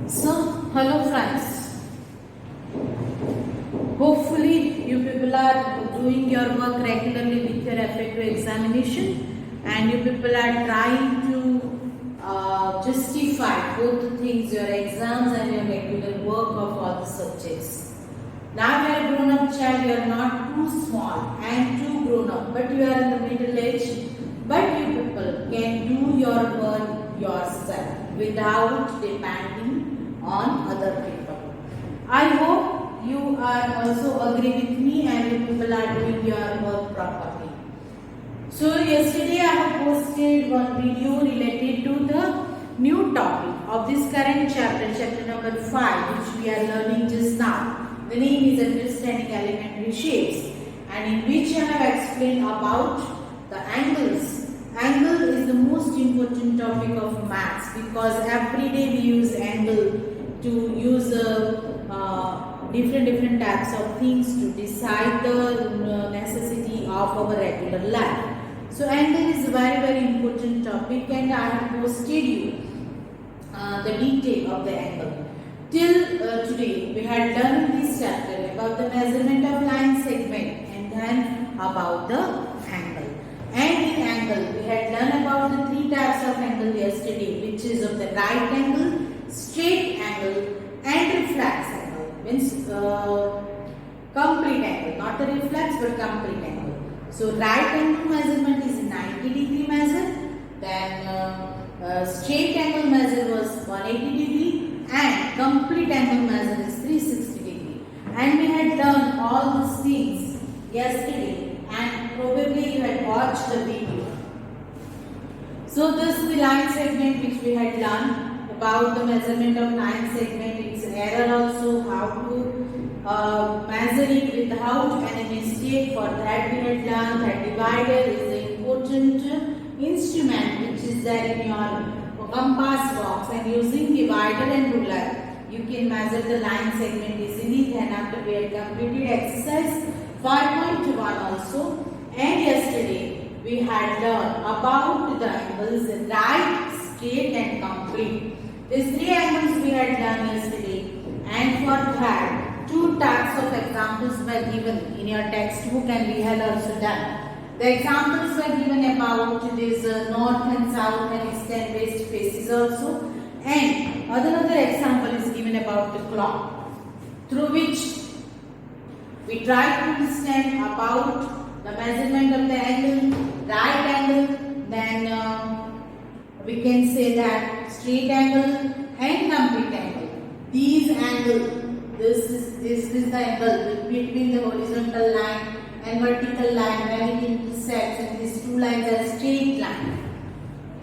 So, hello friends. Hopefully, you people are doing your work regularly with your FAQ examination, and you people are trying to justify both the things, your exams and your regular work of all the subjects. Now you are a grown-up child. You are not too small and too grown-up, but you are in the middle age. But you people can do your work yourself without depending on other people. I hope you are also agree with me and you people are doing your work properly. So yesterday I have posted one video related to the new topic of this current chapter, chapter number 5, which we are learning just now. The name is Understanding Elementary Shapes, and in which I have explained about the angles. Angle is the most important topic of maths because every day we use angle to use different types of things to decide the necessity of our regular life. So angle is a very important topic, and I have posted you the detail of the angle. Till today we had learned in this chapter about the measurement of line segment and then about the angle. And in angle we had learned about the three types of angle yesterday, which is of the right angle, straight angle and reflex angle. Means complete angle, not a reflex but complete angle. So right angle measurement is 90-degree measure, then straight angle measure was 180 degree and complete angle measure is 360 degree. And we had learned all these things yesterday, and probably you had watched the video. So this is the line segment which we had learned about the measurement of line segment, its error also, how to measure it without any mistake. For that we had learned that divider is the important instrument which is there in your compass box, and using divider and ruler you can measure the line segment easily. Then after we had completed exercise 5.1 also, and yesterday we had learned about the angles right, straight and complete. These three angles we had learned yesterday, and for that two types of examples were given in your textbook and we had also done. The examples were given about this north and south and east and west faces also, and another example is given about the clock, through which we try to understand about the measurement of the angle, right angle, then we can say that straight angle and complete angle. These angles, this is the angle between the horizontal line and vertical line when it intersects, and these two lines are straight line.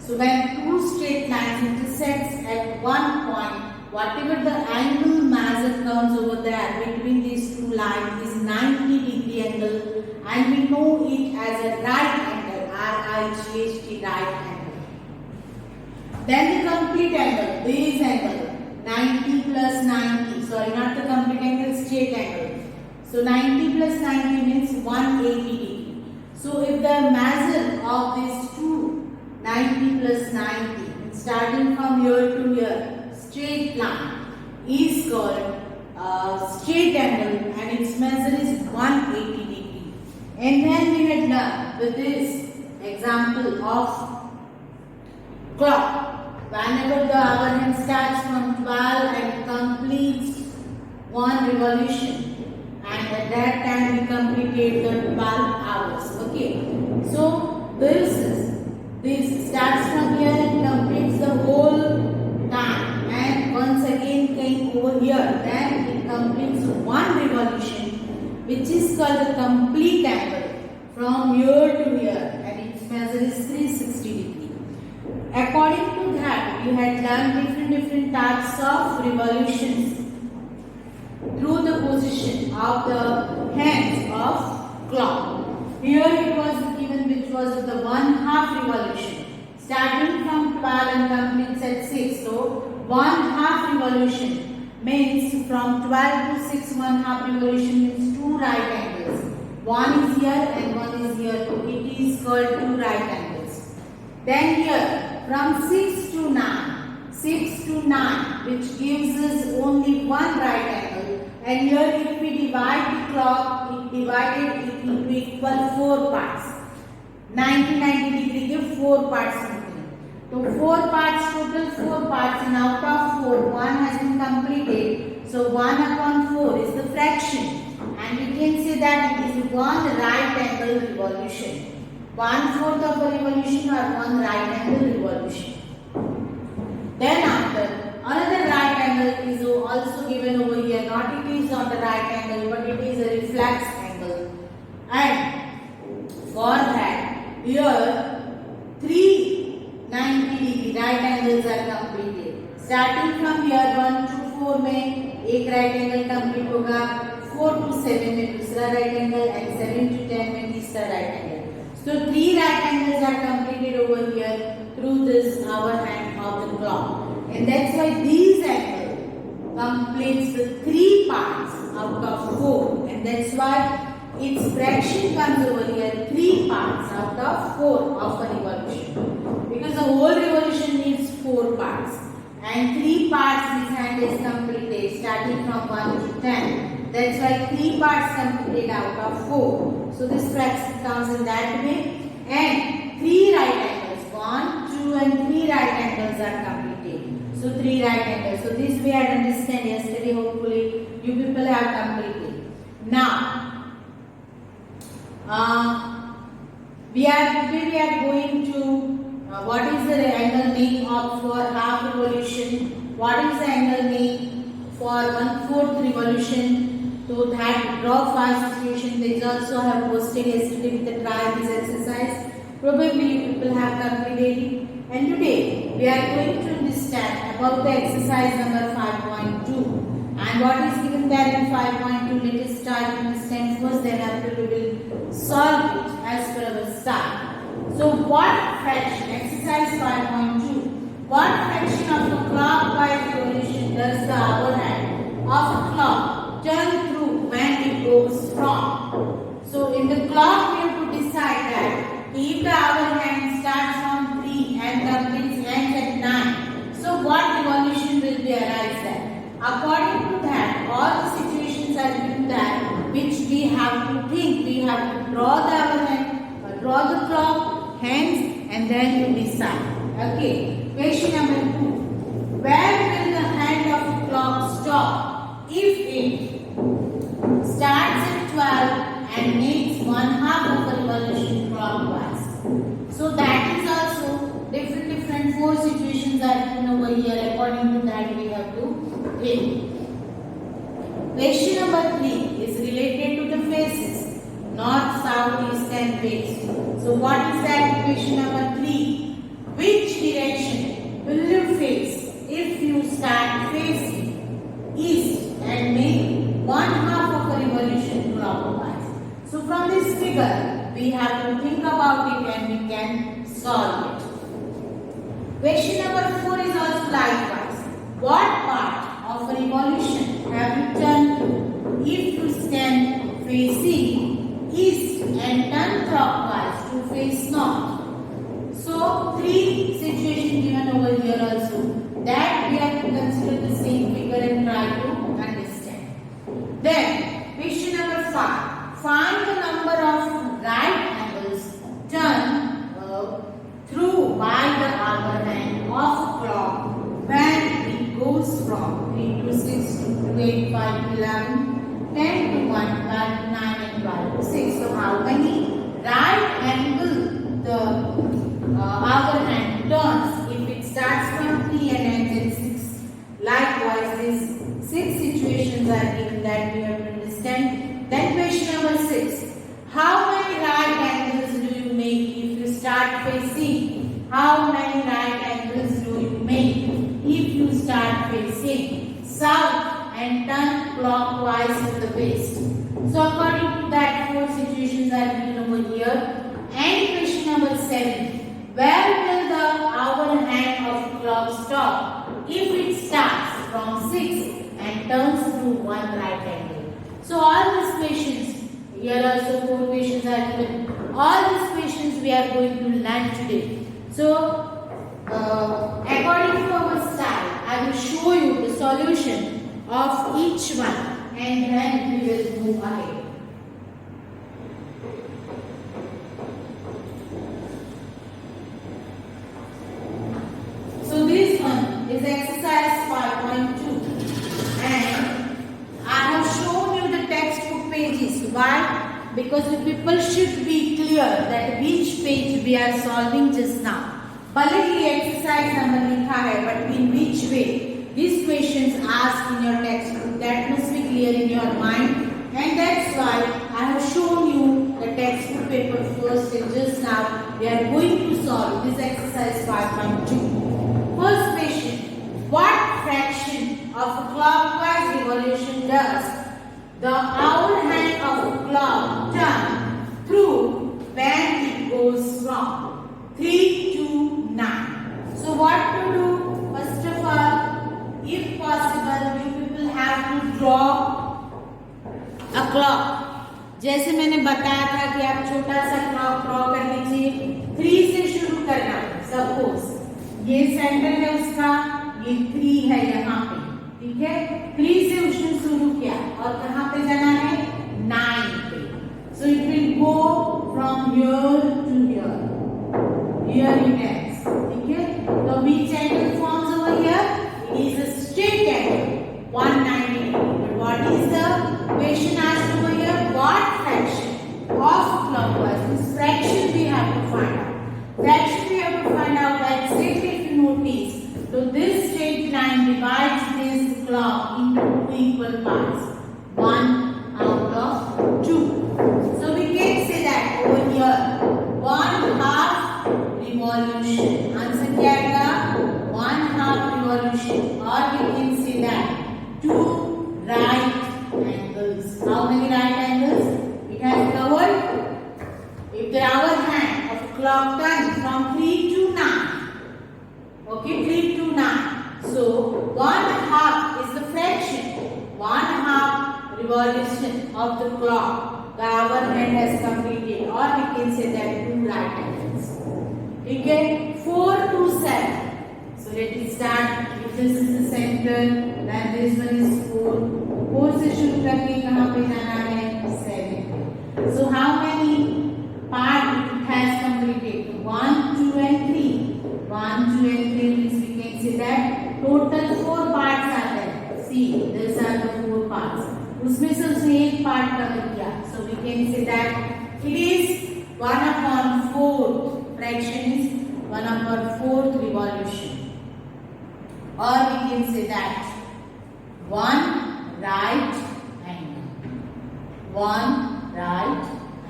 So when two straight lines intersects at one point, whatever the angle measure comes over there between these two lines is 90-degree angle, and we know it as a right angle, R-I-G-H-T, right angle. Then the complete angle, this angle, 90 plus 90, sorry, not the complete angle, straight angle. So 90 plus 90 means 180 degree. So if the measure of these two, 90 plus 90, starting from here to here, straight line, is called straight angle, and its measure is 180 degree. And then we had learned with this example of clock. Whenever the hour hand starts from 12 and completes one revolution, and at that time we completed the 12 hours. Okay, so this starts from here and completes the whole time, and once again came over here, then it completes one revolution, which is called the complete angle from here to here, and its measure is 360 degree. According to that, we had learned different types of revolutions through the position of the hands of clock. Here it was given which was the 1/2 revolution, starting from 12 and completes at 6. So 1/2 revolution means from 12 to 6, 1/2 revolution means two right angles. One is here and one is here. So it is called two right angles. Then here from 6 to 9. 6 to 9, which gives us only one right angle. And here if we divide the clock, it divided it into equal 4 parts. 90 degree के 4 parts होते हैं. तो 4 parts, total 4 parts, and out of 4, 1 has been completed. So 1 upon 4 is the fraction. And we can say that it is one right angle revolution. 1/4 of a revolution or one right angle revolution. Then after, another right angle is also given over here. Not it is not a right angle, but it is a reflex angle. And for that, here 3 90 degree right angles are completed. Starting from here 1 to 4 में एक right angle complete होगा. 4 to 7 में दूसरा right angle and 7 to 10 में तीसरा right angle. So 3 right angles are completed over here through this hour hand of the clock, and that's why these angles completes the 3 parts out of 4, and that's why its fraction comes over here 3 parts out of 4 of a revolution, because the whole revolution needs 4 parts, and 3 parts this hand is completed starting from 1 to 10. That's why 3 parts completed out of 4. So this fraction comes in that way, and 3 right angles, 1, 2 and 3 right angles are completed. So 3 right angles. So this we had understand yesterday. Hopefully you people have completed. Now we are going to what is the angle mean of for half revolution? What is the angle mean for 1/4 revolution? So that draw 5 situation they also have posted yesterday with the try this exercise. Probably you people have completed it. And today we are going to understand about the exercise number 5.2. And what is given there in 5.2? Let us start to understand first. Then after we will solve it as per our style. So what fraction? Exercise 5.2. What fraction of a clockwise revolution does the hour hand of a clock turn through when it goes from? So in the clock we have to decide that if the hour hand starts from 3 and completes ends at 9, so what revolution will be arise there? According to that, all the situations are given there which we have to think. We have to draw the hour hand, draw the clock hands, and then you decide. Okay. Question number 2. Where will the hand of the clock stop if it starts at 12 and makes 1/2 of a revolution clockwise? So that is also different 4 situations are given over here. According to that we have to think. Question number 3 is related to the faces, north, south, east and west. So what is that? Question number 3. Which direction will you face if you start facing east and make 1/2 of a revolution clockwise? So from this figure we have to think about it and we can solve it. Question number 4 is also likewise. What part of a revolution have you turned to if you stand facing east and turn clockwise to face north? So 3 situations given over here also, that we have to consider the same figure and try to understand. Then question number 5. Find the number of right angles turned through by the hour hand of a clock when it goes from 3 to 6 to 2, 8, 5 to 11, 10 to 1, 12 to 9 and 12 to 6. So how many right angle the hour hand turns if it starts from 3 and ends at 6? Likewise, these 6 situations are given that we have to understand. Then question number 6. How many right angles do you make if you start facing? How many right angles do you make if you start facing south and turn clockwise to the west? So according to that, 4 situations are given over here. And question number 7. Where will the hour hand of clock stop if it starts from 6 and turns through one right angle? So all these questions, here also 4 questions are given. All these questions we are going to learn today. So according to our style, show you the solution of each one and then we will move ahead. So this one is exercise 5.2 and I have shown you the textbook pages. Why? Because the people should be clear that which page we are solving just now. भले ही exercise number लिखा है, but in which way these questions asked in your textbook, that must be clear in your mind, and that's why I have shown you the textbook paper first, and just now we are going to solve this exercise 5.2. First question: what fraction of a clockwise revolution does the hour hand of a clock turn through when it goes from 3 to 9? So what to do? First of all, if possible, you people have to draw a clock. जैसे मैंने बताया था कि आप छोटा सा clock draw कर लीजिए. 3 से शुरू करना. सपोज ये सेंटर है उसका, ये 3 है यहाँ पे, ठीक है. 3 से उसने शुरू किया और कहाँ पे जाना है? 9 पे. So it will go from here to here. Here it ends. ठीक है. So which angle forms over here? It is a straight angle, 190. But what is the question asked over here? What fraction of clockwise? This fraction we have to find out. Fraction we have to find out by exactly if you notice. So this straight line divides this clock into 2 equal parts. 1 out of 2. So we can say that over here 1/2 revolution. Answer क्या आएगा? 1/2 revolution. Or we can say that 2 right angles. How many right angles? It has covered. If the hour hand of clock turns from 3 to 9. Okay, 3 to 9. So 1/2 is the fraction. 1/2 revolution of the clock. The hour hand has completed, or we can say that 2 right angles. Okay, 4 to 7. So let us start. If this is the center, then this one is 4. 4 से शुरू करके कहाँ पे जाना है? 7. So how many parts it has completed? 1, 2 and 3. 1, 2 and 3 means we can say that total 4 parts are there. See, these are the 4 parts. उसमें से उसने एक पार्ट कवर किया. So we can say that it is 1/4. Fraction is 1/4 revolution. Or we can say that 1 right angle. 1 right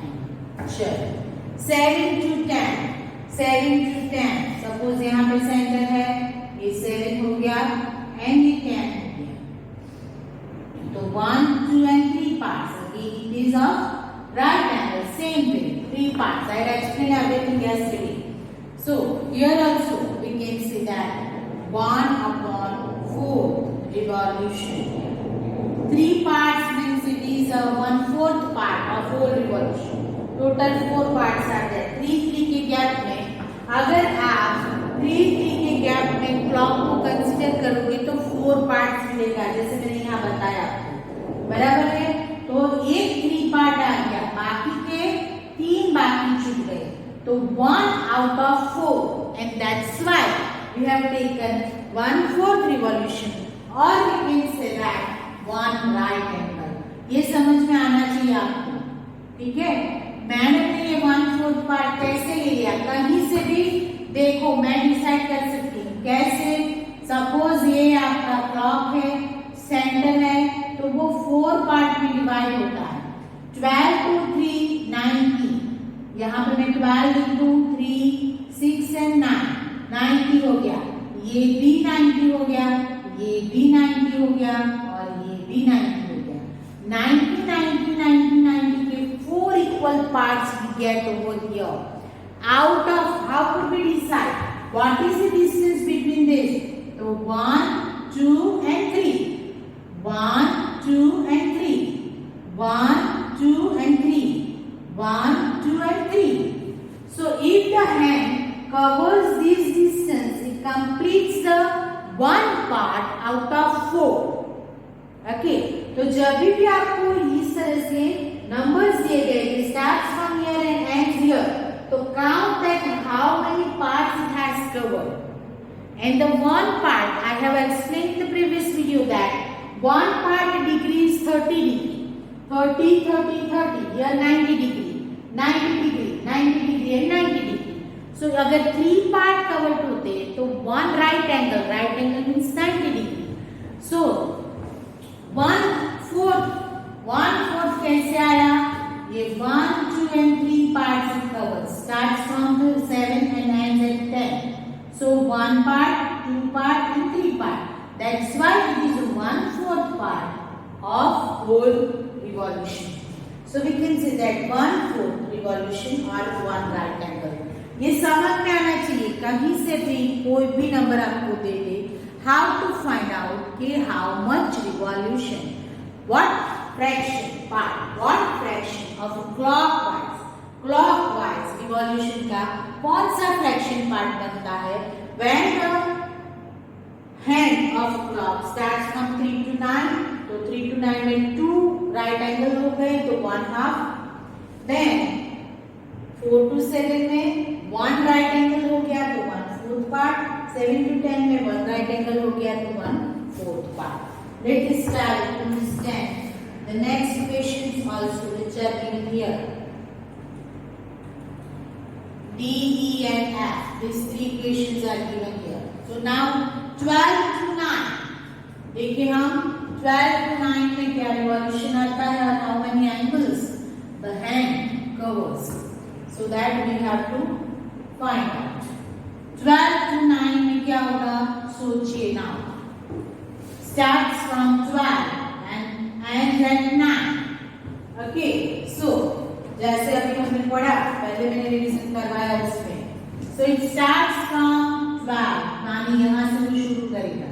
angle. Sure. 7 to 10. 7 to 10. Suppose यहाँ पे centre है, ये 7 हो गया and ये 10 हो गया. तो 1, 2 and 3 parts. Again it is of right angle. Same way. 3 parts. I had explained everything yesterday. So here also we can say that 1/4 revolution. 3 parts means it is a 1/4 part of whole revolution. Total 4 parts are there. 3 के gap में अगर आप 3 के gap में clock को consider करोगे तो 4 parts मिलेगा, जैसे मैंने यहाँ बताया आपको. बराबर है. तो एक 3 पार्ट आ गया, बाकी के 3 बाकी छूट गए. तो 1 out of 4, and that's why we have taken 1/4 revolution, or we can say that 1 right angle. ये समझ में आना चाहिए आपको. ठीक है. मैंने ये 1/4 पार्ट कैसे ले लिया? कहीं से भी देखो मैं डिसाइड कर सकती हूँ. कैसे? सपोज ये आपका क्लॉक है, सेंटर है, तो वो 4 पार्ट में डिवाइड होता है. 12 to 3 90. यहाँ पे मैं 12 लिख दूँ, 3, 6 and 9 90 हो गया. ये भी 90 हो गया, ये भी 90 हो गया और ये भी 90 हो गया. 90 90 90 90 के 4 equal parts we get over here. Out of, how could we decide what is the distance between this? So 1, 2 and 3. 1, 2 and 3. 1, 2 and 3. 1, 2 and 3. So if the hand covers this distance, it completes the 1 part out of 4. Okay, तो जब भी आपको इस तरह से numbers दिए गए starts from here and ends here, तो count that how many parts it has covered. And the one part I have explained in the previous video that one part degree is 30 degree, 30, 30, 30. Here 90 degree, 90 degree, 90 degree and 90 degree. So अगर 3 part covered होते तो one right angle means 90 degree. So 1/4 कैसे आया? ये 1, 2 and 3 parts it covers. Starts from the 7 and ends at 10. So 1 part, 2 part and 3 part. That's why it is 1/4 part of whole revolution. So we can say that 1/4 revolution or 1 right angle. ये समझ में आना चाहिए, कहीं से भी कोई भी नंबर आपको दे दे, how to find out कि how much revolution, what fraction of clockwise revolution का कौन सा फ्रैक्शन पार्ट बनता है when the hand of clock starts from 3 to 9. तो 3 to 9 में 2 राइट एंगल हो गए तो 1/2. then 4 to 7 में 1 राइट एंगल हो गया तो 1/4 पार्ट. 7 to 10 में 1 राइट एंगल हो गया तो 1/4 part. Let us start to understand the next equations also which are given here. D, E and F. These 3 equations are given here. So now 12 to 9. देखिए हम 12 to 9 में क्या revolution आता है और how many angles the hand covers. So that we have to find out. 12 to 9 में क्या होगा? सोचिए now. Starts from 12 and ends at 9. Okay, so जैसे अभी हमने पढ़ा, पहले मैंने रिवीजन करवाया उसमें. So it starts from 12. मानी यहाँ से वो शुरू करेगा,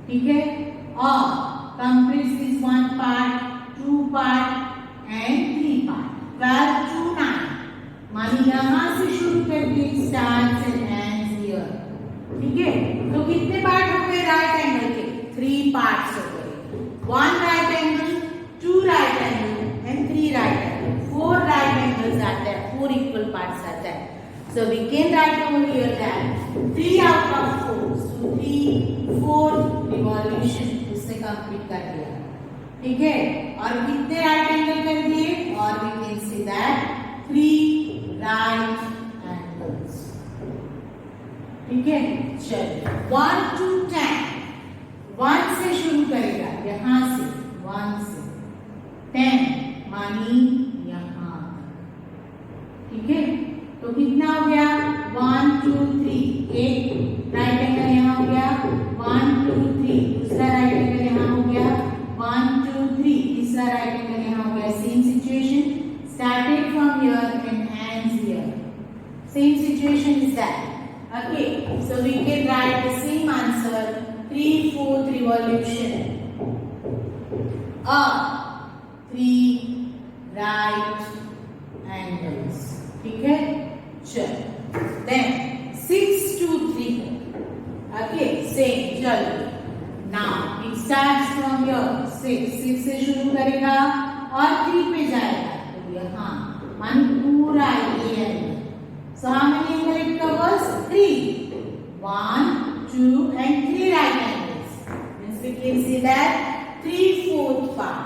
ठीक है? और completes this 1 part, 2 part and 3 part. 12 to 9. मानी यहाँ से शुरू करके starts and ends here. ठीक है? तो कितने पार्ट हो गए राइट एंगल के? 3 parts हो गए. 1 right angle, 2 right angle and 3 right angle. 4 right angles are there. 4 equal parts are there. So we can write over here that 3 out of 4. So 3/4 revolution उससे कंप्लीट कर दिया. ठीक है? और कितने राइट एंगल कर दिए? और we can say that 3 right angles. ठीक है? चलिए 1 to 10. 1 से शुरू करेगा, यहाँ से 1 से 10 मानी यहाँ. ठीक है? तो कितना हो गया? 1 2 3. एक राइट एंगल यहाँ हो गया. 1 2 3. दूसरा राइट एंगल यहाँ हो गया. 1 2 3. तीसरा राइट एंगल यहाँ हो गया. Same situation started from here and ends here. Same situation is that. Okay, so we can write the same answer. 3/4 revolution. 3 right angles. ठीक है? चलो. Then 6 to 3. Okay, same. चलो. Now it starts from here. 6 से शुरू करेगा और 3 पे जाएगा. तो यहाँ मान पूरा ये है. So how many angle it covers? 3. 1, 2 and 3 right angles. Means we can see that 3/4 part.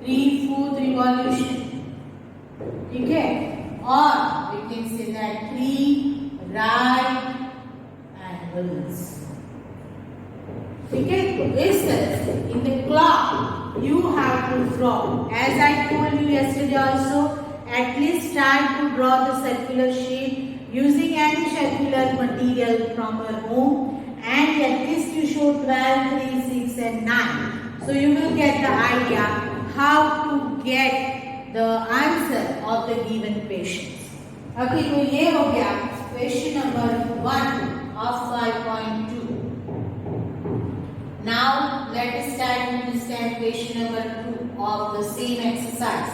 3/4 revolution. ठीक है? और we can say that 3 right angles. ठीक है? तो इस तरह से in the clock you have to draw. As I told you yesterday also, at least try to draw the circular shape using any circular material from your home, and at least you show 12, 3, 6 and 9. So you will get the idea how to get the answer of the given questions. Okay, तो ये हो गया question number 1 of 5.2. Now let us start to understand question number 2 of the same exercise.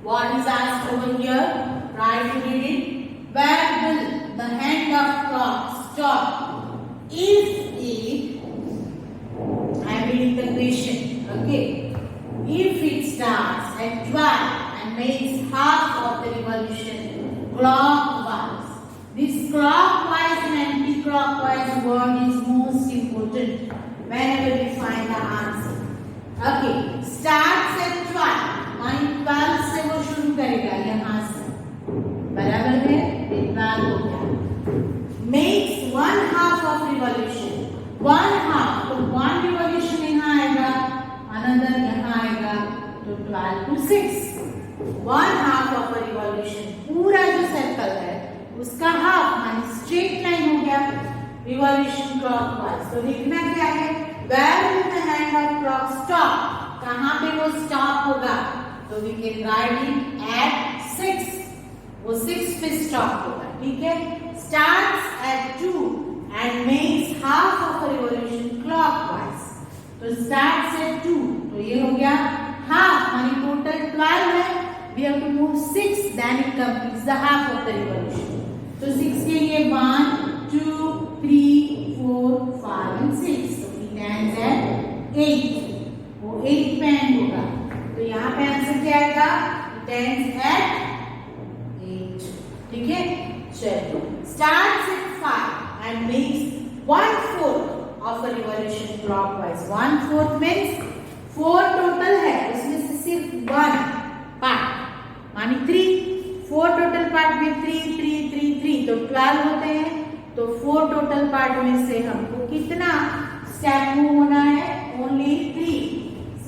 What is asked over here? Try to read it. Where will the hand of clock stop if it makes half of the revolution clockwise. This clockwise and anti-clockwise word is most important whenever we find the answer. Okay, starts at 12. मानी 12 से वो शुरू करेगा यहाँ से, बराबर है, 12 हो गया. Makes 1/2 of revolution. 1/2 तो 1 revolution यहाँ आएगा, another यहाँ आएगा, तो 12 to 6. 1/2 of a revolution. पूरा जो सर्कल है उसका हाफ मानी स्ट्रेट लाइन हो गया. Revolution clockwise. तो लिखना क्या है? Where will the hand of clock stop? कहाँ पे वो स्टॉप होगा? तो we can write it at 6. वो 6 पे स्टॉप होगा. ठीक है. Starts at 2 and makes half of a revolution clockwise. तो starts at 2. तो ये हो गया half मानी टोटल 12 है. We have to move 6, then it completes the half of the revolution. तो 6 के लिए 1, 2, 3, 4, 5 and 6. So it ends at 8. वो 8 पे एंड होगा. तो यहाँ पे आंसर क्या आएगा? It ends at 8. ठीक है. चलो. Starts at 5 and makes 1/4 of a revolution clockwise. 1/4 means 4 total है, उसमें से सिर्फ 1 पार्ट मानी 3. 4 टोटल पार्ट में 3, 3, 3, 3 तो 12 होते हैं. तो 4 टोटल पार्ट में से हमको कितना स्टेप मूव होना है? ओनली 3.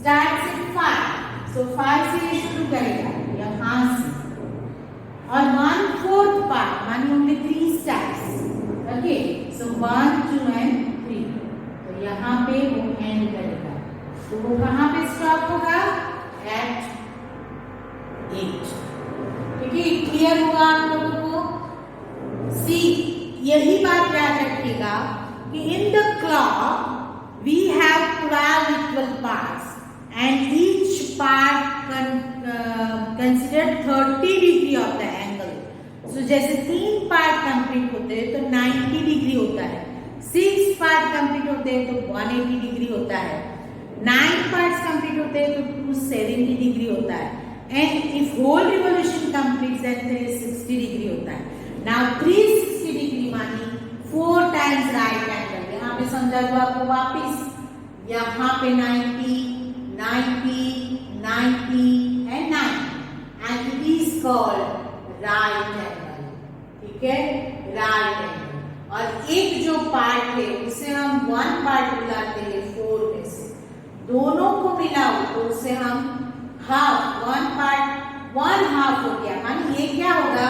Starts at 5. So 5 से ये शुरू करेगा यहाँ से, और 1/4 पार्ट मानी only 3 steps. Okay. So 1, 2 and 3. तो यहाँ पे वो एंड करेगा. तो वो कहाँ पे स्टॉप होगा? At 8. ठीक है. क्लियर हुआ आप लोगों को? सी यही बात याद रखिएगा कि in the clock we have 12 equal parts and each part consider 30 degree of the angle. So जैसे 3 पार्ट कंप्लीट होते हैं तो 90 डिग्री होता है. 6 पार्ट कंप्लीट होते हैं तो 180 डिग्री होता है. 9 पार्ट्स कंप्लीट होते हैं तो 270 डिग्री होता है. And if whole revolution completes then 360 degree होता है. Now 360 डिग्री मानी 4 times right angle. यहाँ पे समझा दो आपको वापिस. यहाँ पे 90, 90, 90 and 90 and it is called right angle. ठीक है. right angle. और एक जो पार्ट है उसे हम 1 पार्ट बुलाते हैं 4 में से. दोनों को मिलाओ तो उसे हम हाफ. 1 पार्ट 1 हाफ हो गया. मानी ये क्या होगा?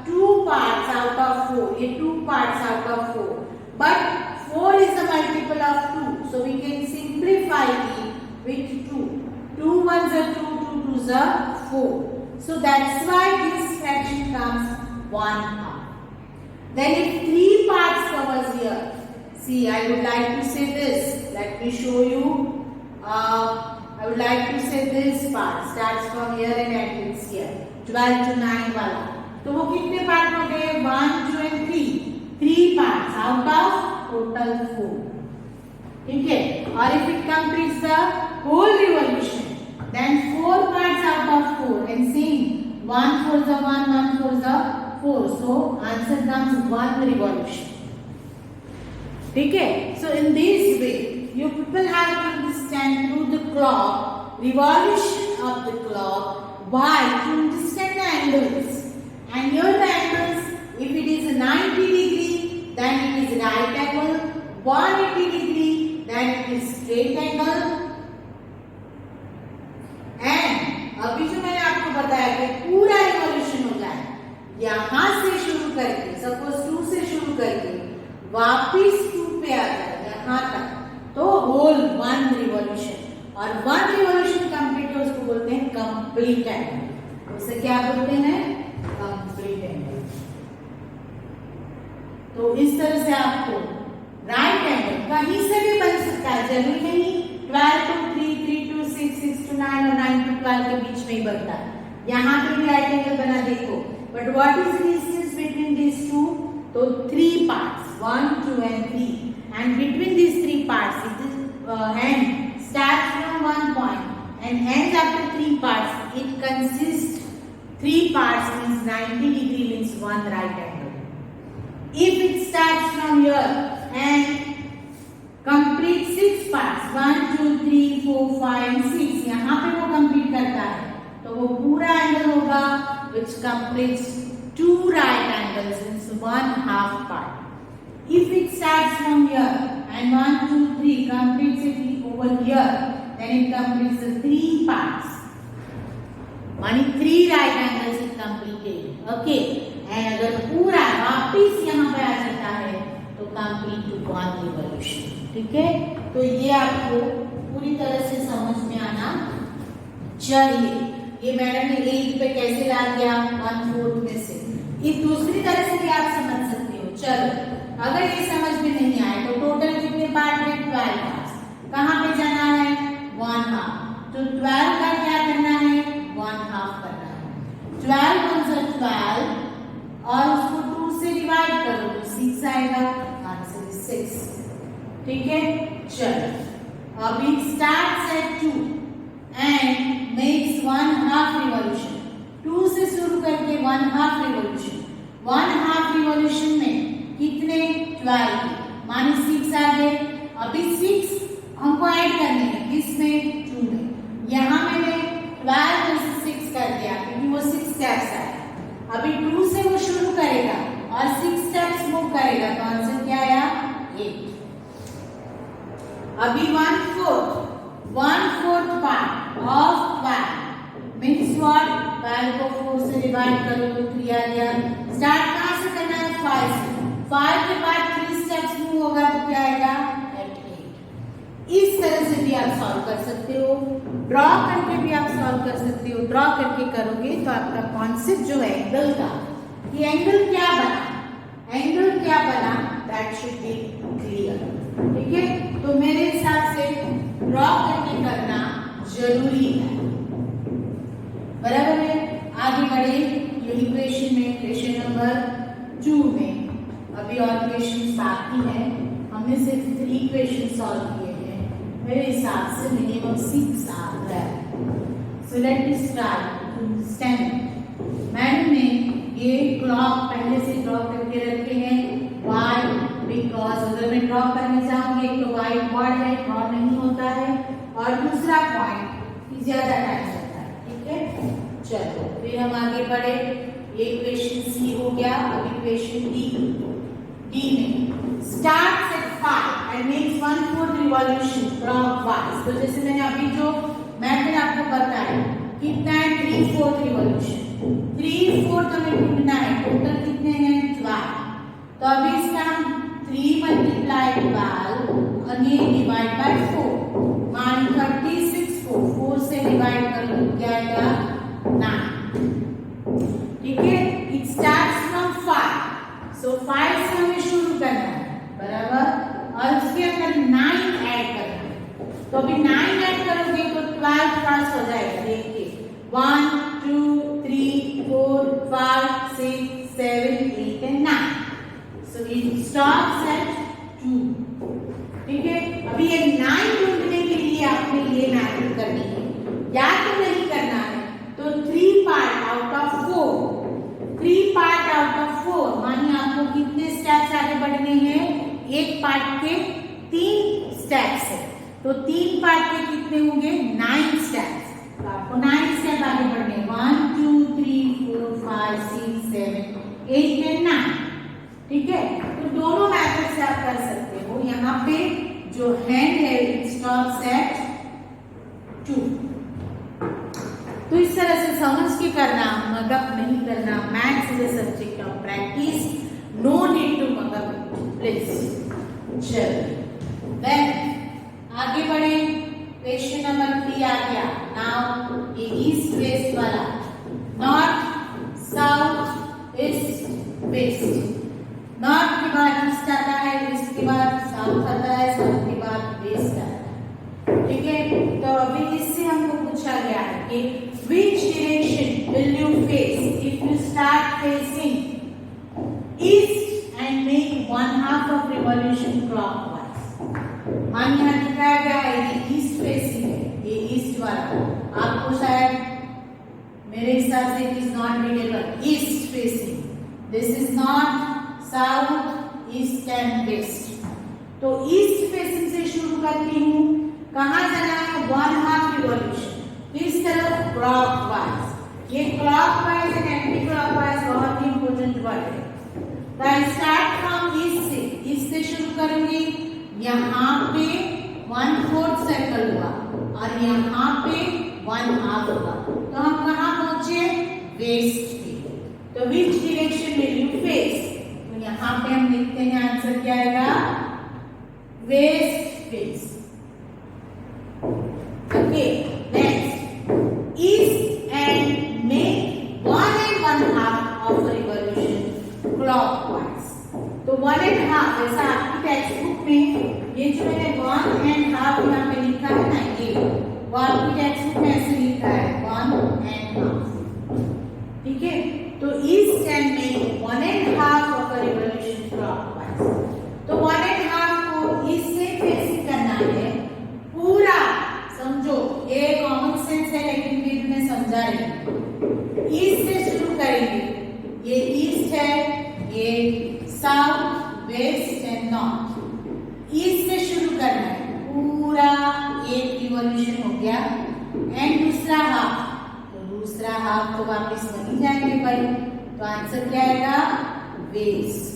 2 parts out of 4. ये 2 parts out of 4. But 4 is a multiple of 2. So we can simplify it with 2. 2 ones are 2, 2 twos are 4. So that's why this fraction comes 1/2. Then if 3 parts covers here, see I would like to say this. Let me show you. I would like to say this part starts from here and ends here. 12 to 9 वाला. तो वो कितने part हो गए? 1, 2 and 3. 3 parts out of total 4. ठीक है. और if it completes the whole revolution, then 4 parts out of 4 and same 1 4 the 1, 1 4 the 4. So answer comes 1 revolution. ठीक है. So in this way, you people have to understand through the clock, revolution of the clock. Why? To understand the angles. And here the angles, if it is a 90 degree, then it is right angle. 180 degree, then it is straight angle. And अभी जो मैंने आपको बताया कि पूरा revolution होता है यहाँ से शुरू करके, सपोज 2 से शुरू करके वापिस 2 पे आता है यहाँ तक, तो होल 1 रिवॉल्यूशन. और 1 रिवॉल्यूशन कंप्लीट है उसको बोलते हैं कंप्लीट एंगल. उसे क्या बोलते हैं? Complete angle. तो इस तरह से आपको राइट एंगल कहीं से भी बन सकता है. जरूरी नहीं 12 to 3, 3 to 6, 6 to 9 और 9 to 12 के बीच में ही बनता है. यहाँ पे भी राइट एंगल बना देखो. But what is the distance between these two? तो 3 parts 1, 2 and 3. And between these 3 parts it is end starts from 1 point and ends after 3 parts. It consists 3 parts means 90 degree means one right angle. If it starts from here and complete 6 parts 1 2 3 4 5 and 6 यहाँ पे वो complete करता है तो वो पूरा angle होगा which completes 2 right angles means 1/2 part. If it starts from here and 1 2 3 completes it over here then it completes the 3 parts. Meaning 3 right angles is completed. Okay. And अगर पूरा वापिस यहाँ पे आ जाता है तो कंप्लीट टू 1 रिवॉल्यूशन. ठीक है तो ये आपको पूरी तरह से समझ में आना चाहिए. ये मैडम ने 8 पे कैसे ला दिया 1/4 में से. ये दूसरी तरह से भी आप समझ सकते हो. चलो अगर ये समझ में नहीं आए तो टोटल कितने पार्ट है 12 पार्ट्स. कहाँ पे जाना है 1/2. तो 12 का क्या करना है 1/2 करना है. 12 × 12 और उसको 2 से डिवाइड करो तो 6 आएगा. Answer is 6. ठीक है चलो अब it starts at 2 and makes 1/2 revolution. 2 से शुरू करके 1/2 revolution. 1/2 revolution में कितने 12 माने 6 आ गए. अभी 6 हमको ऐड करने हैं किसमें 2 में. यहाँ मैंने 12 में से 6 कर दिया क्योंकि वो 6 स्टेप्स आए. अभी 2 से वो शुरू करेगा और 6 स्टेप्स मूव करेगा तो आंसर क्या आया 8. अभी 1/4 part of 12 means what 12 को 4 से डिवाइड करो तो 3 आ गया. स्टार्ट कहाँ से करना है 5 से. 5 के बाद 3 स्टेप्स मूव होगा तो क्या आएगा 8. इस तरह से भी आप सॉल्व कर सकते हो. ड्रॉ करके भी आप सॉल्व कर सकते हो. ड्रॉ करके करोगे तो आपका कॉन्सेप्ट जो है एंगल का कि एंगल क्या बना दैट शुड बी क्लियर. ठीक है तो मेरे हिसाब से ड्रॉ करके करना जरूरी है. बराबर है. आगे बढ़े ये इक्वेशन में क्वेश्चन नंबर 2 में अभी और क्वेश्चन बाकी है. हमने सिर्फ 3 क्वेश्चन सॉल्व किए हैं. मेरे हिसाब से मिनिमम 6 आ रहा है. So let me start to understand. मैंने ने ये क्लॉक पहले से ड्रॉ करके रखे हैं. व्हाई बिकॉज अगर मैं ड्रॉ करने जाऊंगी तो व्हाइट बोर्ड है ड्रॉ नहीं होता है और दूसरा पॉइंट कि ज्यादा टाइम लगता है. ठीक है चलो फिर हम आगे बढ़े. ये क्वेश्चन सी हो गया. अभी क्वेश्चन डी में starts at 5 and makes 1/4 revolution clockwise. तो जैसे मैंने अभी जो मेथड आपको बताया कितना है 3/4 रिवॉल्यूशन. 3/4 हमें ढूंढना है. टोटल कितने हैं 12. तो अभी इसका हम 3 × 12 और ये डिवाइड बाय 4 मान 36 को 4 से डिवाइड कर लो क्या आएगा 9. ठीक है इट स्टार्ट्स फ्रॉम 5 सो 5 से हमें शुरू करना है बराबर और उसके अंदर 9 ऐड करना है. तो अभी 9 ऐड करोगे तो 12 क्रॉस हो जाएगा. देखिए 1 2 3 4 5 6 7 8 and 9. So it stops at 2. ठीक है अभी ये 9 ढूंढने के लिए आपने ये मैथड करनी है. या तो नहीं करना है तो 3 पार्ट आउट ऑफ 4 मानिए आपको कितने स्टेप्स आगे बढ़ने हैं. एक पार्ट के 3 स्टेप्स है तो 3 पार्ट के कितने होंगे 9 स्टेप्स. तो आपको 9 स्टेप आगे बढ़ने 1 2 3 4 5 6 7 8 and 9. ठीक है तो दोनों मेथड से आप कर सकते हो. यहाँ पे जो हैंड है इट स्टॉप्स एट 2. तो इस तरह से समझ के करना, मगअप नहीं करना. Maths is a subject of practice. No need to mug up please. चलिए देन आगे बढ़े. क्वेश्चन नंबर 3 आ गया. नाउ ये ईस्ट वेस्ट वाला north south east west. North के बाद ईस्ट आता है, ईस्ट के बाद साउथ आता है, साउथ के बाद वेस्ट आता है. ठीक है तो अभी इससे हमको पूछा गया है कि which direction will you face if you start facing east and make 1/2 of revolution clockwise. मान यहाँ दिखाया गया है ये ईस्ट फेसिंग है, ये ईस्ट वाला. आपको शायद मेरे हिसाब से it is not readable. East facing, this is not south, east and west. तो ईस्ट फेसिंग से शुरू करती हूँ। कहाँ जाना है? 1/2 रिवॉल्यूशन इस तरफ क्लॉकवाइज। ये क्लॉकवाइज एंड एंटी क्लॉकवाइज बहुत ही इंपॉर्टेंट वर्ड है। तो आई स्टार्ट फ्रॉम ईस्ट से शुरू करूंगी। यहाँ पे 1/4 सर्कल हुआ और यहाँ पे 1/2 हुआ, तो हम कहाँ पहुंचे? वेस्ट की। तो which direction will you face? तो यहाँ पे हम लिखते हैं आंसर क्या आएगा? West face. Okay, next east and make 1 and 1/2 of revolution clockwise. तो 1 and 1/2 जैसा आपकी टेक्स्ट बुक में ये जो मैंने 1 and 1/2 यहाँ पे लिखा है ना, ये वो आपकी टेक्स्ट बुक में ऐसे लिखा है 1 and 1/2। ठीक है, तो east and make 1 and 1/2 of revolution clockwise. तो 1 and 1/2 को ईस्ट से फेस करना है पूरा। समझो, ये कॉमन सेंस है लेकिन फिर मैं समझा रही हूँ। ईस्ट से शुरू करेंगे, ये ईस्ट है, ये south, west and north. East से शुरू करना है पूरा, एक रिवॉल्यूशन हो गया एंड दूसरा हाफ, तो दूसरा हाफ तो वापस बनी जाएंगे भाई। तो आंसर क्या आएगा? वेस्ट।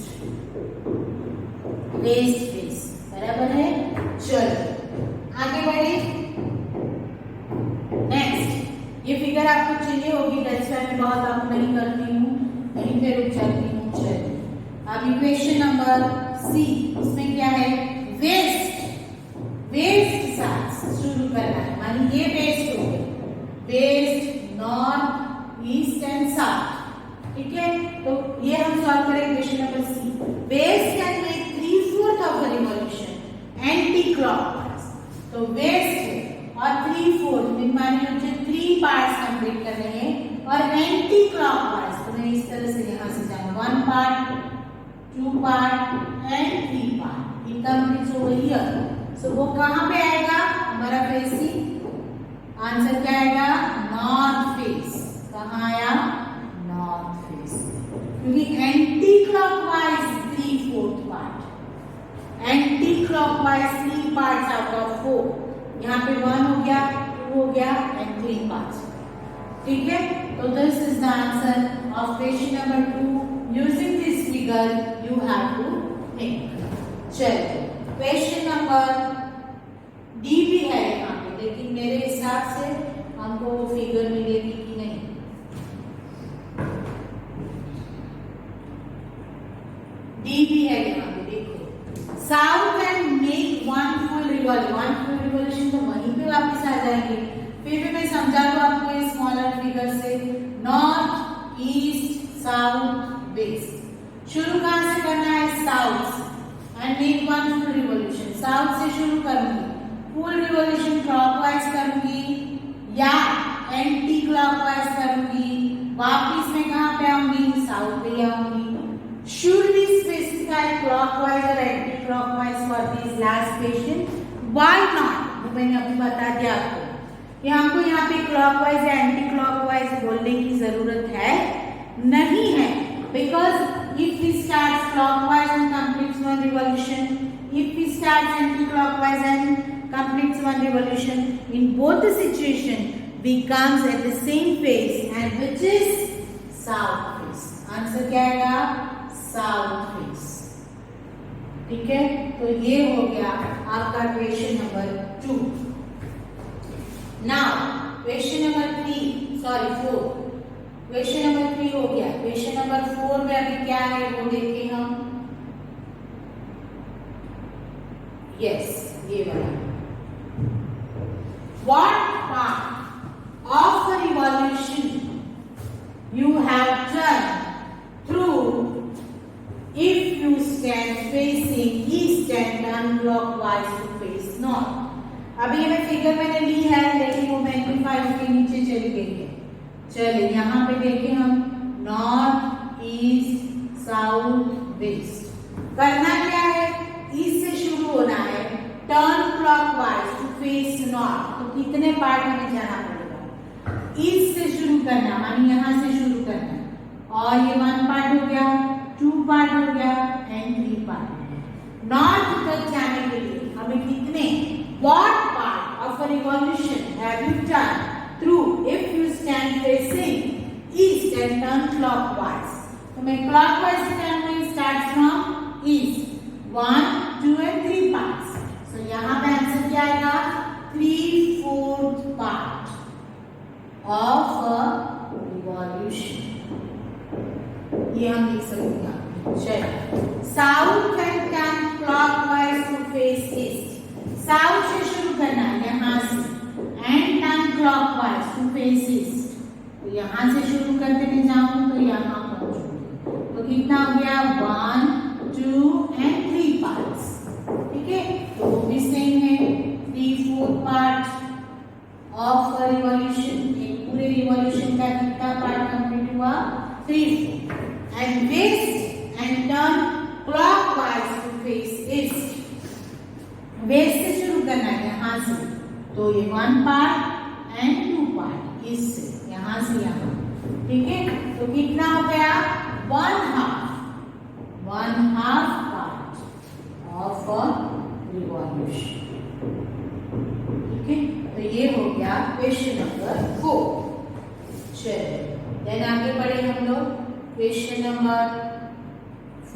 वेस्ट फेस बराबर है। चलो आगे बढ़े। नेक्स्ट, ये फिगर आपको चाहिए होगी, दैट्स व्हाई मैं बहुत आप नहीं करती हूँ, यहीं पे रुक जाती हूँ। चलो अब इक्वेशन नंबर सी, इसमें क्या है? वेस्ट। वेस्ट साइड शुरू करना है, मानी ये वेस्ट हो गया, west, north, east and south. ठीक है, तो ये हम सॉल्व करें equation number C. West can make 3/4 of the revolution anti clockwise. तो वेस्ट है और 3/4 मानी मुझे 3 पार्ट्स कंप्लीट कर रहे हैं और एंटी क्लॉकवाइज, तो मैं इस तरह से यहाँ से जाऊँ 1 पार्ट, 2 पार्ट एंड 3 पार्ट। ये कंप्लीट ओवर हियर। सो वो कहाँ पे आएगा हमारा फेसिंग? आंसर क्या आएगा? North face. कहाँ आया? नॉर्थ फेस, क्योंकि anti clockwise 3/4 part, anti clockwise 3 parts out of 4। यहाँ पे 1 हो गया, 2 हो गया एंड 3 पार्ट्स। ठीक है, तो this is the answer of question number 2। Using this figure you have to think. चलिए क्वेश्चन नंबर डी भी है यहाँ पे, लेकिन मेरे हिसाब से हमको वो फिगर मिलेगी कि नहीं। डी भी है यहाँ पे, देखो south and make 1 full revolution. 1 full revolution तो वहीं पे वापस आ जाएंगे। फिर भी मैं समझा दूं आपको ये स्मॉलर फिगर से। North, east, south, west. शुरू कहाँ से करना है? साउथ से, and make 1 full revolution. South से शुरू करूंगी, फुल रिवॉल्यूशन क्लॉकवाइज करूंगी या एंटी क्लॉकवाइज करूंगी। वापिस मैं कहाँ पे आऊंगी? साउथ पे आऊंगी। Should we specify clockwise or anti-clockwise for this last question? Why not? वो मैंने अभी बता दिया आपको कि हमको यहाँ पे clockwise या anti-clockwise बोलने की जरूरत है नहीं है, because if we start clockwise and completes 1 revolution, if we start anti-clockwise and completes 1 revolution, in both the situation we comes at the same phase and which is south phase. Answer क्या आएगा? South face. ठीक है, तो ये हो गया आपका question number 2। Now question number 4। Question number 3 हो गया। क्वेश्चन नंबर 4 में अभी क्या है वो देखें हम। यस, ये वाला। What part of the revolution you have done through if you stand facing east and turn clockwise to face north। अभी ये फिगर मैंने ली है लेकिन वो मैग्नीफाई के नीचे चली गई है। चलिए यहाँ पे देखें हम, नॉर्थ, ईस्ट, साउथ, वेस्ट। करना क्या है? ईस्ट से शुरू होना है, turn clockwise to face north. तो कितने पार्ट हमें जाना पड़ेगा? ईस्ट से शुरू करना, मानी यहाँ से शुरू करना, और ये 1 पार्ट हो गया, 2 पार्ट हो गया एंड 3 पार्ट। नॉर्थ उत्तर जाने के लिए हमें कितने, what part of a revolution have you done through if you stand facing east and turn clockwise? तो मैं clockwise turn start from east, 1, 2 and 3 parts. So यहाँ पे आंसर क्या आएगा, 3/4 part of a revolution. ये हम लिख सकते हैं। चलिए, south and turn clockwise to face east. South से शुरू करना है यहाँ से, and turn clockwise to face east. तो यहाँ से शुरू करते हुए जाऊँ तो यहाँ पहुँचूंगी। तो कितना हो गया, 1, 2 and 3 पार्ट्स। ठीक है, तो वो भी सेम है, 3/4 पार्ट ऑफ रिवॉल्यूशन। एक पूरे रिवॉल्यूशन का कितना पार्ट कंप्लीट हुआ, 3/4। And west and turn clockwise to face east. West से शुरू करना है यहाँ से, तो ये 1 पार्ट एंड 2 पार्ट, इससे यहाँ से यहाँ। ठीक है, तो कितना हो गया, 1/2 पार्ट ऑफ अ रिवॉल्यूशन। ठीक है, तो ये हो गया क्वेश्चन नंबर 4। चलिए देन आगे बढ़े हम लोग क्वेश्चन नंबर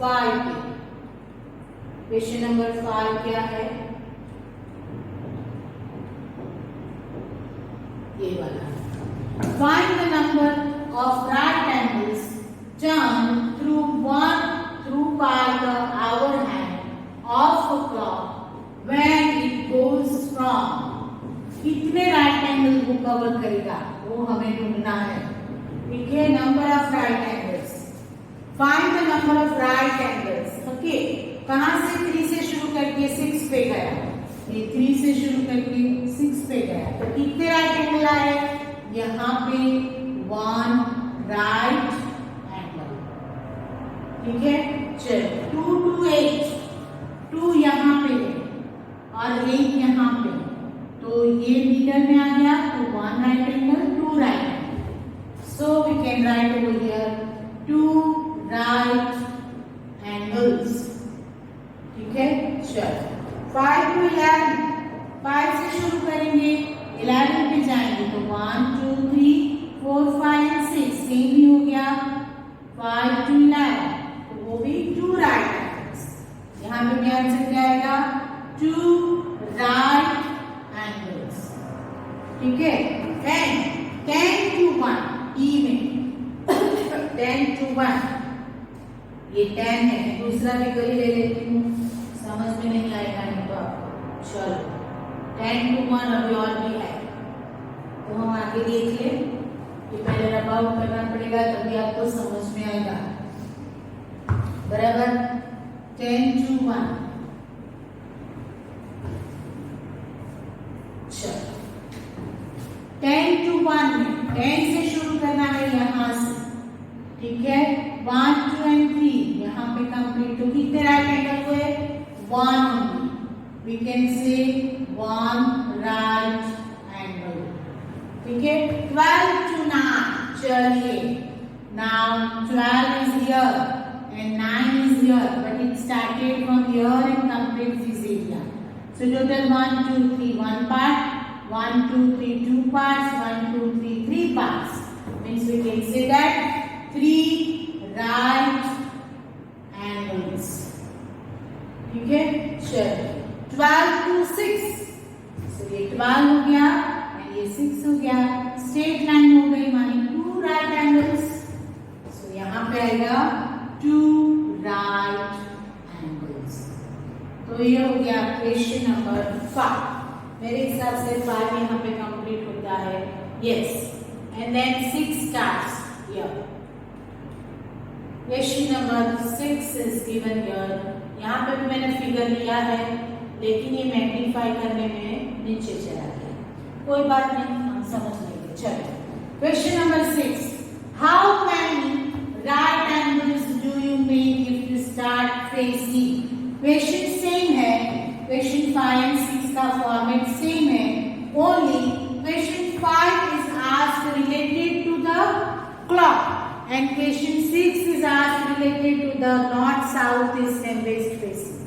5 पे। क्वेश्चन नंबर 5 क्या है, ये वाला, find the number of right angles turn through by the hour hand of a clock when it goes from। कितने राइट एंगल को कवर करेगा वो हमें ढूंढना है। ठीक है, number of right angles, find the number of right angles. Okay, कहां से 3 से शुरू करके 6 पे गया, ये 3 से शुरू करके 6 पे गया, तो कितने राइट एंगल आए, यहाँ पे 1 राइट एंगल। ठीक है, चलो 2 to 8, 2 यहाँ पे है और 8 यहाँ पे, तो ये मीटर में आ गया, तो 1 right angle, 2 right angle. So we can write over here 2 right angles. ठीक है, चलो 5 to 11, 5 से शुरू करेंगे, 11 पे जाएंगे, तो 1 2 3 4 5 and 6 सेम ही हो गया, 5 to 11, तो वो भी 2 राइट एंगल्स। यहाँ पे मेरा आंसर क्या आएगा, 2 राइट एंगल्स। ठीक है, 10 to 1 ई में 10 to 1, ये 10 है, दूसरा भी करी ले लेती हूँ, समझ में नहीं आएगा नहीं तो आपको। चलो 10 to 1 अभी और भी है, तो हम आगे देख ले, ये पहले रब आउट करना पड़ेगा तभी आपको समझ में आएगा। बराबर, 10 to 1। चलो 10 to 1 में 10 से शुरू करना है यहाँ से। ठीक है, 1 2 and 3 यहाँ पे कंप्लीट, तो कितने राइट एंगल हुए, 1 only। We can say 1 right angle। ठीक है, 12 to 9, चलिए, now 12 is here and 9 is here, but it started from here and completes this area. So total 1 2 3 1 part, 1 2 3 2 parts, 1 2 3 3 parts, means we can say that 3 right angles। ठीक है, चलिए 12 to 6, so ये 12 हो गया और ये 6 हो गया, स्ट्रेट लाइन हो गई, मानी 2 राइट एंगल्स। सो यहाँ पे आएगा 2 राइट एंगल्स। तो ये हो गया क्वेश्चन नंबर 5। मेरे हिसाब से 5 यहाँ पे कंप्लीट होता है, yes, and then 6 starts here. Question number 6 is given here. यहाँ पे भी मैंने फिगर लिया है, लेकिन ये मैग्नीफाई करने में नीचे चला गया, कोई बात नहीं, हम समझ लेंगे। चलो question number 6, how many right angles do you make if you start facing. Question same है, क्वेश्चन 5 and 6 का फॉर्मेट सेम है, only question 5 is asked related to the clock. And question 6 is asked related to the north, south, east and west facing.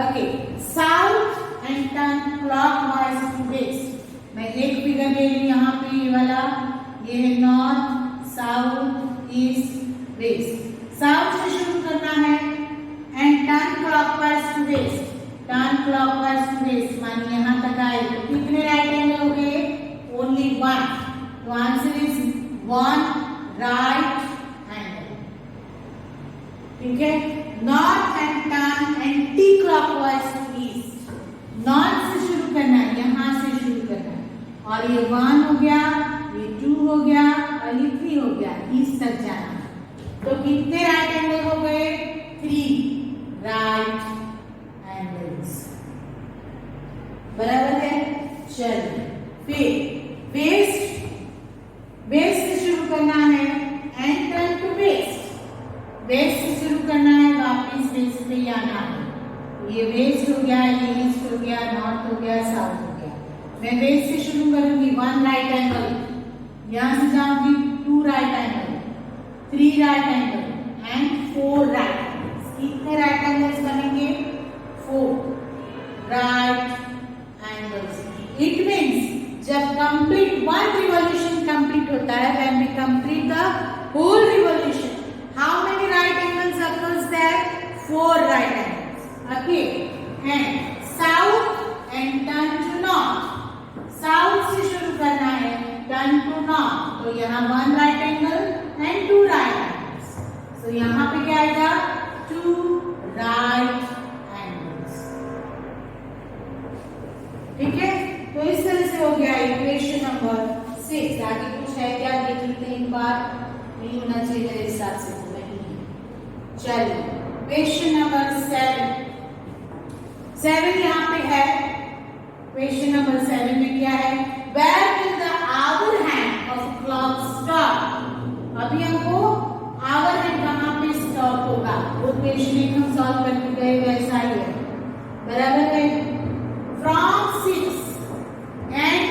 Okay, south and turn clockwise to west. मैं एक figure ले रही हूँ यहाँ पे, ये वाला, ये है north, south, east, west. South से शुरू करना है and turn clockwise to west. Turn clockwise to west मानिए यहाँ तक आए तो कितने राइट एंगल हो गए? Only one. तो answer is one right angle. ठीक है. North and turn anti clockwise to east. North से शुरू करना है, यहाँ से शुरू करना है. और ये 1 हो गया, ये 2 हो गया और ये 3 हो गया. ईस्ट तक जाना. तो कितने राइट एंगल हो गए? 3 राइट एंगल्स. बराबर है. चलिए फिर वेस्ट. वेस्ट से शुरू करना है and turn to west. West से शुरू करना है, वापस वेस्ट पे आना है. ये वेस्ट हो गया, ये ईस्ट हो गया, नॉर्थ हो गया, साउथ हो गया. मैं वेस्ट से शुरू करूंगी, 1 राइट एंगल. यहां से जाऊंगी 2 right angle, 3 right angle and 4 right angles. कितने राइट एंगल्स बनेंगे? 4 राइट एंगल्स. इट मीन्स जब कंप्लीट 1 रिवॉल्यूशन कंप्लीट होता है, when we complete the whole revolution, how many right angles occurs there? 4 right angles. Okay. And south and turn to north. South से शुरू करना है, turn to north. तो यहाँ 1 right angle and 2 right angles. So यहाँ पे क्या आएगा? 2 राइट एंगल्स. ठीक है. तो इस तरह से हो गया इक्वेशन नंबर 6. आगे कुछ है क्या देख लेते हैं एक बार. नहीं होना चाहिए मेरे हिसाब से तो नहीं है. चलिए क्वेश्चन नंबर 7. 7 यहाँ पे है. क्वेश्चन नंबर 7 में क्या है? Where will the hour hand of clock stop? अभी हमको hour hand कहाँ पे स्टॉप होगा? वो क्वेश्चन एक हम सॉल्व करके गए वैसा ही है. बराबर है. From 6 and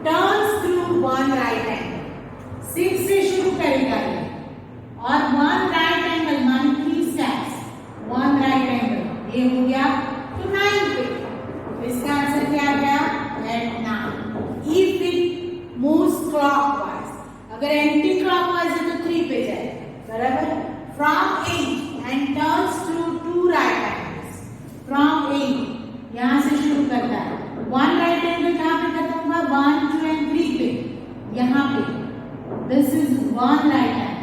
turns through 1 right angle. 6 से शुरू करेगा ये और 1 राइट एंगल मान 3 steps, 1 राइट एंगल. ये हो गया तो 9 पे. इसका आंसर क्या आ गया? At 9. If it moves clockwise. अगर एंटी क्लॉकवाइज है तो 3 पे जाए. बराबर. From 8 and turns through 2 right angles. From 8 यहां से शुरू करता है. 1 राइट एंगल कहां पे खत्म होगा? 1, 2 एंड 3 पे. यहां पे this is 1 right angle.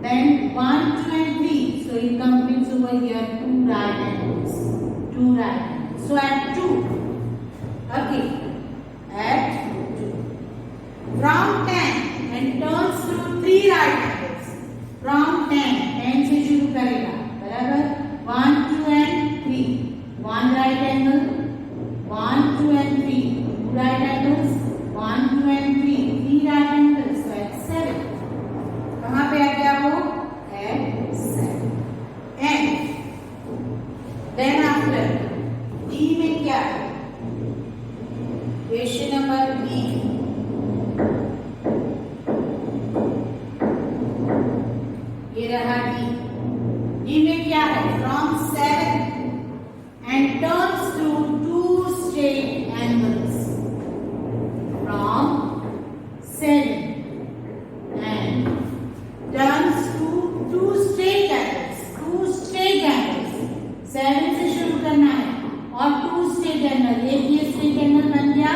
Then 1, 2 and 3. So it completes over here 2 right angles. 2 right angles. So at 2, okay, at 2. From 10 and turns through 3 right angles. From 10 से शुरू करेगा. बराबर. 1, 2 and 3. 1 right angle, 1, 2 and 3. 2 right angles, 1, 2 and 3. 3 right angles. So at 7. कहाँ पे आ गया वो? At 7. And then after D में क्या है? Question number B. ये रहा D. D में क्या है? From 7 and turns through 2 straight angles. From 7 and turns through 2 straight angles. 2 straight angles. 7 से शुरू करना है और 2 स्ट्रेट एंगल. एक ये स्ट्रेट एंगल बन गया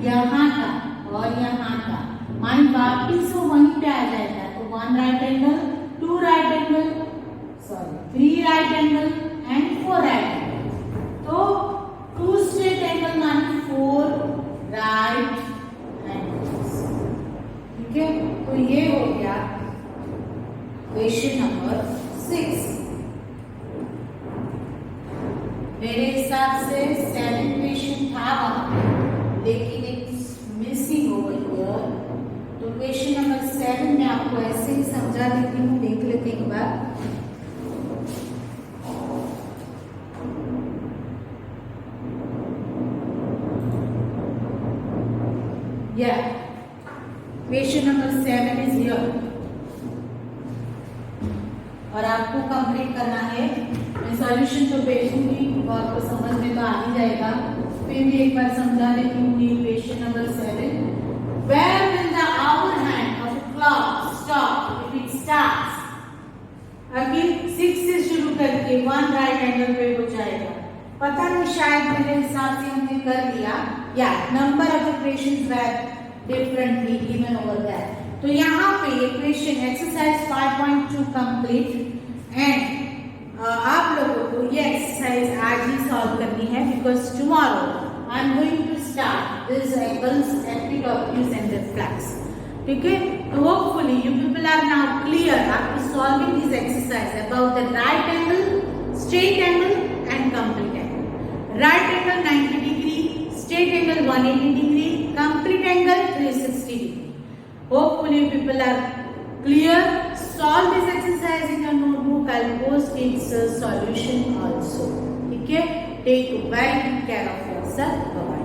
यहाँ का और यहाँ का. मान वापिस वो वहीं पे आ जाएगा. तो 1 right angle, 2 right angle, 3 right angle and 4 right angle. तो 2 स्ट्रेट एंगल मान 4 राइट एंगल्स. ठीक है. तो ये हो गया क्वेश्चन नंबर 6. मेरे हिसाब से 7 क्वेश्चन था वहां, लेकिन एक मिसिंग हो गई है. तो क्वेश्चन नंबर 7 में आपको ऐसे ही समझा देती हूँ. देख लेते एक बार. Yeah. Question number 7 is here. और आपको कंप्लीट करना है। मैं सॉल्यूशन तो भेज दूंगी तो आपको समझ में तो आ ही जाएगा, फिर भी एक बार समझा देती हूँ। Question number 7, where will the hour hand of a clock stop if it starts? अभी 6 से शुरू करके 1 राइट एंगल पे हो जाएगा। पता नहीं, शायद मेरे हिसाब से हमने कर लिया, या number of equations were differently given over that. तो यहाँ पे इक्वेशन एक्सरसाइज 5.2 कंप्लीट एंड आप लोगों को ये एक्सरसाइज आज ही सॉल्व करनी है, because tomorrow I am going to start this angles obtuse and reflex. ठीक है, तो hopefully you people are now clear after solving this exercise about the right angle, straight angle and complete angle. Right angle 90 degree, straight angle 180 degree, complete angle 360 degree. Hopefully you people are clear. Solve this exercise in your notebook. I'll post its solution also. Okay? Take very good care of yourself. Bye bye.